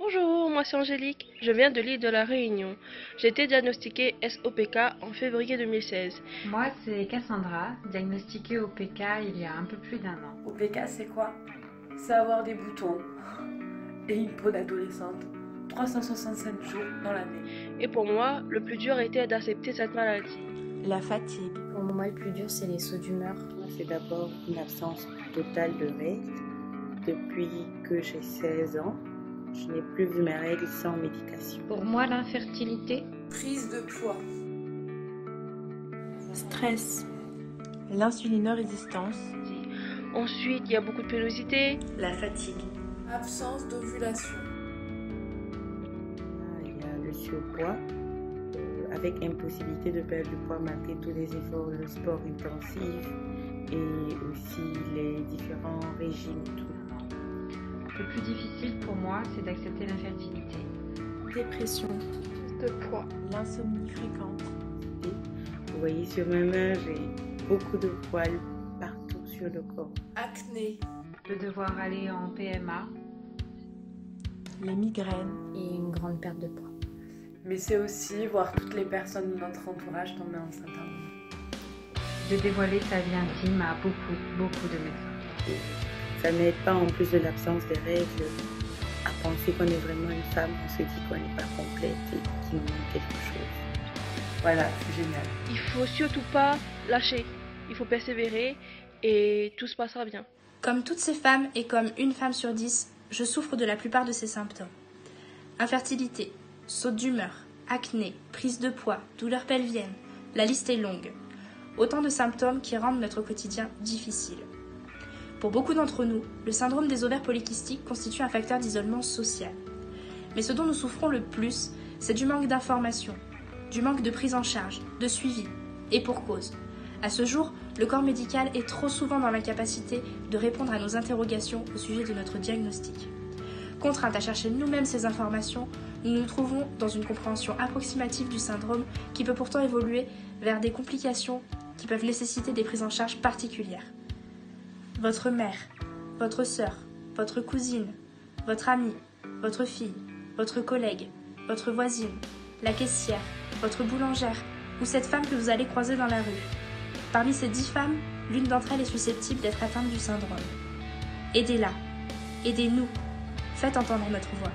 Bonjour, moi c'est Angélique, je viens de l'île de la Réunion. J'ai été diagnostiquée SOPK en février 2016. Moi, c'est Cassandra, diagnostiquée au PK il y a un peu plus d'1 an. OPK, c'est quoi? C'est avoir des boutons et une peau d'adolescente 365 jours dans l'année. Et pour moi, le plus dur était d'accepter cette maladie. La fatigue. Pour moi, le plus dur, c'est les sauts d'humeur. C'est d'abord une absence totale de règles. Depuis que j'ai 16 ans, je n'ai plus vu mes règles sans médication. Pour moi, l'infertilité. Prise de poids. Stress. L'insulinorésistance. Ensuite, il y a beaucoup de pilosité. La fatigue. Absence d'ovulation. Il y a le surpoids, avec impossibilité de perdre du poids malgré tous les efforts, le sport intensif et aussi les différents régimes. Le plus difficile pour moi, c'est d'accepter l'infertilité. Dépression. De poids. L'insomnie fréquente. Vous voyez sur ma main, j'ai beaucoup de poils partout sur le corps. Acné. De devoir aller en PMA. Les migraines. Et une grande perte de poids. Mais c'est aussi voir toutes les personnes de notre entourage tomber enceintes à un moment. De dévoiler sa vie intime à beaucoup de médecins. Ça n'aide pas, en plus de l'absence des règles, à penser qu'on est vraiment une femme. On se dit qu'on n'est pas complète et qu'il nous manque quelque chose. Voilà, c'est génial. Il faut surtout pas lâcher. Il faut persévérer et tout se passera bien. Comme toutes ces femmes et comme une femme sur 10, je souffre de la plupart de ces symptômes. Infertilité, saute d'humeur, acné, prise de poids, douleurs pelviennes, la liste est longue. Autant de symptômes qui rendent notre quotidien difficile. Pour beaucoup d'entre nous, le syndrome des ovaires polykystiques constitue un facteur d'isolement social. Mais ce dont nous souffrons le plus, c'est du manque d'information, du manque de prise en charge, de suivi, et pour cause. À ce jour, le corps médical est trop souvent dans l'incapacité de répondre à nos interrogations au sujet de notre diagnostic. Contraintes à chercher nous-mêmes ces informations, nous nous trouvons dans une compréhension approximative du syndrome qui peut pourtant évoluer vers des complications qui peuvent nécessiter des prises en charge particulières. Votre mère, votre sœur, votre cousine, votre amie, votre fille, votre collègue, votre voisine, la caissière, votre boulangère ou cette femme que vous allez croiser dans la rue. Parmi ces 10 femmes, l'une d'entre elles est susceptible d'être atteinte du syndrome. Aidez-la, aidez-nous, faites entendre notre voix.